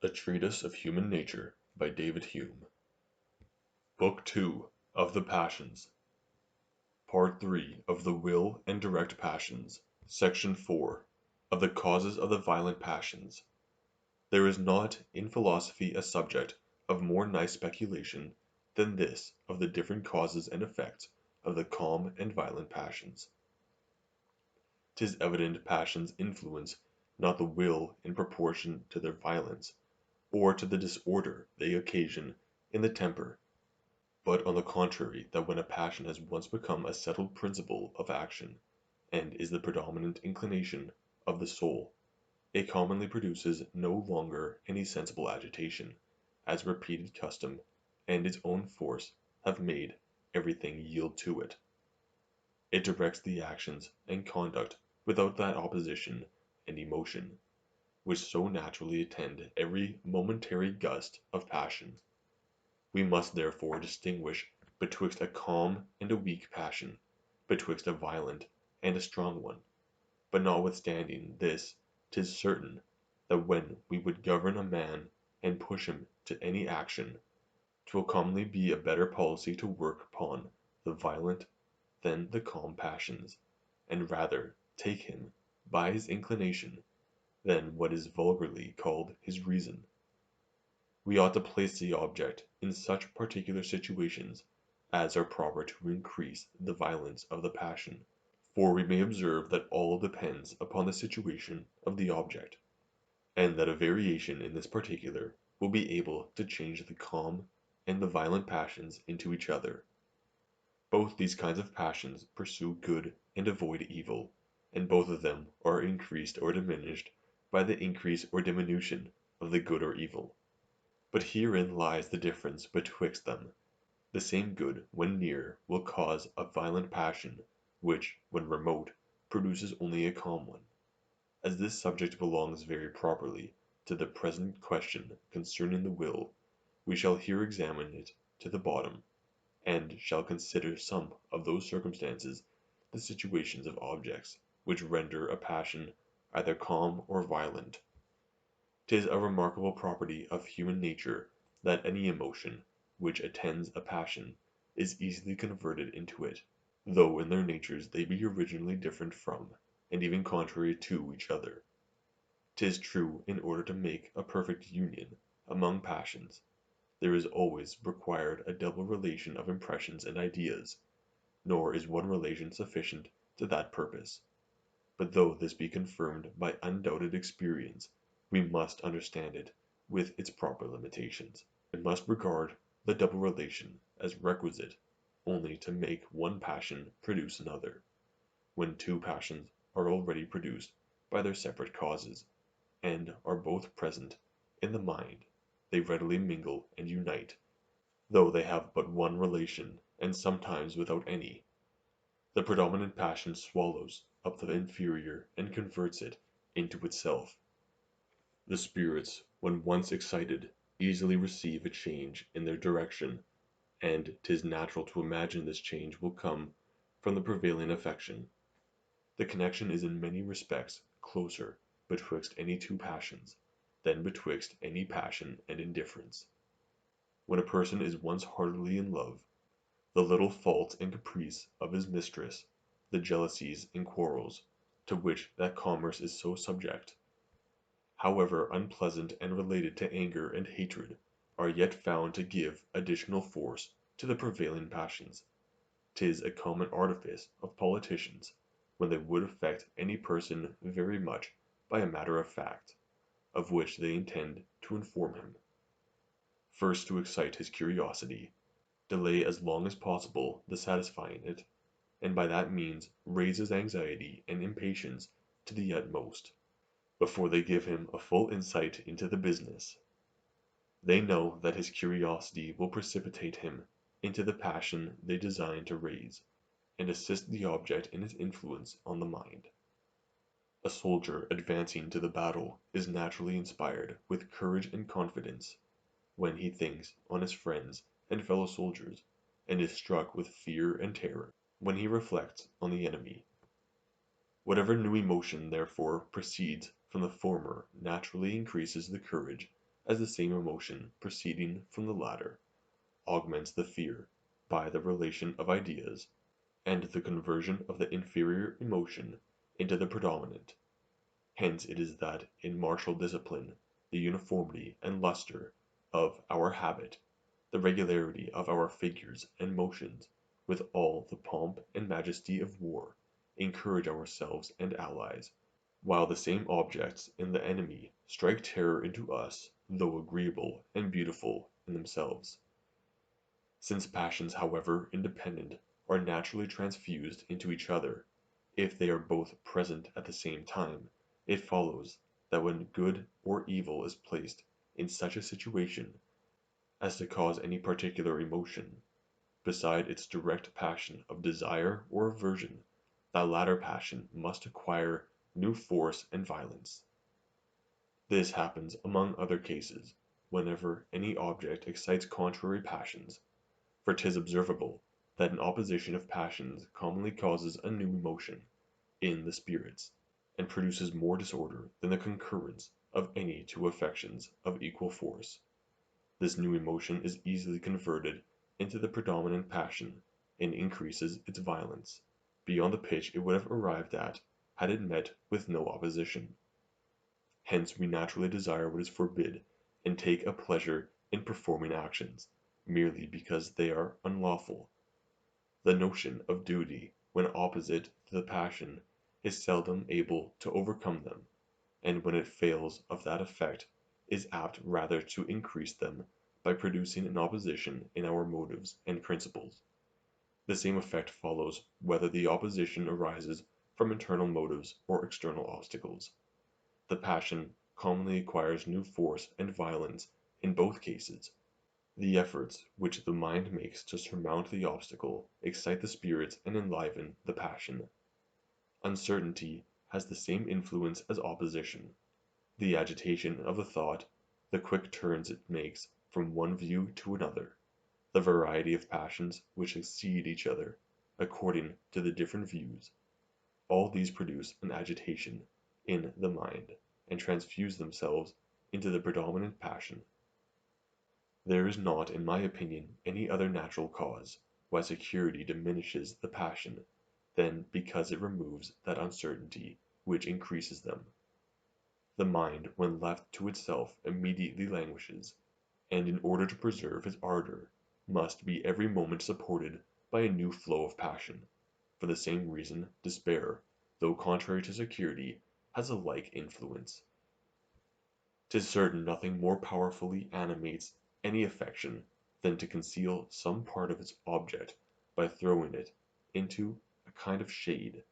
A Treatise of Human Nature by David Hume. Book 2 of the Passions. Part 3 of the Will and Direct Passions. Section 4 of the Causes of the Violent Passions. There is not in philosophy a subject of more nice speculation than this of the different causes and effects of the calm and violent passions. 'Tis evident passions influence not the will in proportion to their violence, or to the disorder they occasion in the temper, but on the contrary that when a passion has once become a settled principle of action, and is the predominant inclination of the soul, it commonly produces no longer any sensible agitation, as repeated custom and its own force have made everything yield to it. It directs the actions and conduct without that opposition and emotion, which so naturally attend every momentary gust of passion. We must therefore distinguish betwixt a calm and a weak passion, betwixt a violent and a strong one. But notwithstanding this, 'tis certain, that when we would govern a man and push him to any action, 'twill commonly be a better policy to work upon the violent than the calm passions, and rather take him by his inclination than what is vulgarly called his reason. We ought to place the object in such particular situations as are proper to increase the violence of the passion, for we may observe that all depends upon the situation of the object, and that a variation in this particular will be able to change the calm and the violent passions into each other. Both these kinds of passions pursue good and avoid evil, and both of them are increased or diminished by the increase or diminution of the good or evil. But herein lies the difference betwixt them. The same good when near will cause a violent passion, which, when remote, produces only a calm one. As this subject belongs very properly to the present question concerning the will, we shall here examine it to the bottom, and shall consider some of those circumstances, the situations of objects, which render a passion either calm or violent. 'Tis a remarkable property of human nature that any emotion which attends a passion is easily converted into it, though in their natures they be originally different from, and even contrary to each other. 'Tis true, in order to make a perfect union among passions, there is always required a double relation of impressions and ideas, nor is one relation sufficient to that purpose. But though this be confirmed by undoubted experience, we must understand it with its proper limitations, and must regard the double relation as requisite only to make one passion produce another, when two passions are already produced by their separate causes, and are both present in the mind, they readily mingle and unite, though they have but one relation, and sometimes without any. The predominant passion swallows up the inferior and converts it into itself. The spirits, when once excited, easily receive a change in their direction, and 'tis natural to imagine this change will come from the prevailing affection. The connection is in many respects closer betwixt any two passions, than betwixt any passion and indifference. When a person is once heartily in love, the little faults and caprice of his mistress, the jealousies and quarrels, to which that commerce is so subject, however unpleasant and related to anger and hatred, are yet found to give additional force to the prevailing passions. 'Tis a common artifice of politicians, when they would affect any person very much by a matter of fact, of which they intend to inform him, first to excite his curiosity, delay as long as possible the satisfying it, and by that means raise his anxiety and impatience to the utmost, before they give him a full insight into the business. They know that his curiosity will precipitate him into the passion they design to raise, and assist the object in its influence on the mind. A soldier advancing to the battle is naturally inspired with courage and confidence, when he thinks on his friends and fellow soldiers, and is struck with fear and terror when he reflects on the enemy. Whatever new emotion therefore proceeds from the former naturally increases the courage as the same emotion proceeding from the latter augments the fear by the relation of ideas, and the conversion of the inferior emotion into the predominant. Hence it is that in martial discipline the uniformity and lustre of our habit, the regularity of our figures and motions, with all the pomp and majesty of war, encourage ourselves and allies, while the same objects in the enemy strike terror into us, though agreeable and beautiful in themselves. Since passions, however independent, are naturally transfused into each other, if they are both present at the same time, it follows that when good or evil is placed in such a situation as to cause any particular emotion, beside its direct passion of desire or aversion, that latter passion must acquire new force and violence. This happens among other cases, whenever any object excites contrary passions, for 'tis observable that an opposition of passions commonly causes a new emotion in the spirits, and produces more disorder than the concurrence of any two affections of equal force. This new emotion is easily converted into the predominant passion, and increases its violence, beyond the pitch it would have arrived at had it met with no opposition. Hence we naturally desire what is forbid, and take a pleasure in performing actions, merely because they are unlawful. The notion of duty, when opposite to the passion, is seldom able to overcome them, and when it fails of that effect, is apt rather to increase them by producing an opposition in our motives and principles. The same effect follows whether the opposition arises from internal motives or external obstacles. The passion commonly acquires new force and violence in both cases. The efforts which the mind makes to surmount the obstacle excite the spirits and enliven the passion. Uncertainty has the same influence as opposition. The agitation of the thought, the quick turns it makes from one view to another, the variety of passions which succeed each other, according to the different views, all these produce an agitation in the mind, and transfuse themselves into the predominant passion. There is not, in my opinion, any other natural cause why security diminishes the passion than because it removes that uncertainty which increases them. The mind when left to itself immediately languishes, and in order to preserve its ardor, must be every moment supported by a new flow of passion. For the same reason, despair, though contrary to security, has a like influence. 'Tis certain nothing more powerfully animates any affection than to conceal some part of its object by throwing it into a kind of shade,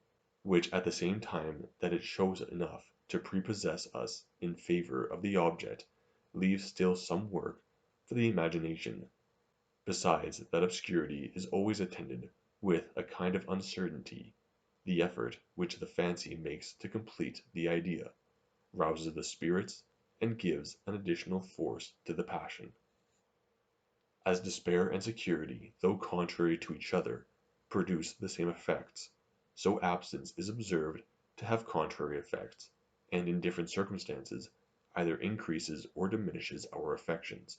which at the same time that it shows enough to prepossess us in favour of the object, leaves still some work for the imagination. Besides, that obscurity is always attended with a kind of uncertainty. The effort which the fancy makes to complete the idea, rouses the spirits, and gives an additional force to the passion. As despair and security, though contrary to each other, produce the same effects, so absence is observed to have contrary effects, and in different circumstances either increases or diminishes our affections.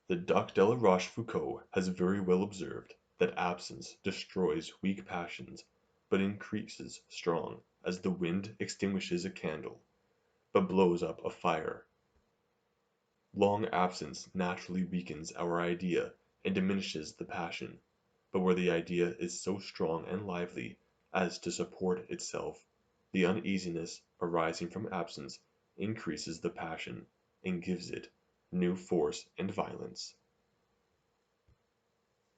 The Duc de la Rochefoucauld has very well observed that absence destroys weak passions, but increases strong, as the wind extinguishes a candle, but blows up a fire. Long absence naturally weakens our idea and diminishes the passion, but where the idea is so strong and lively as to support itself, the uneasiness arising from absence increases the passion, and gives it new force and violence.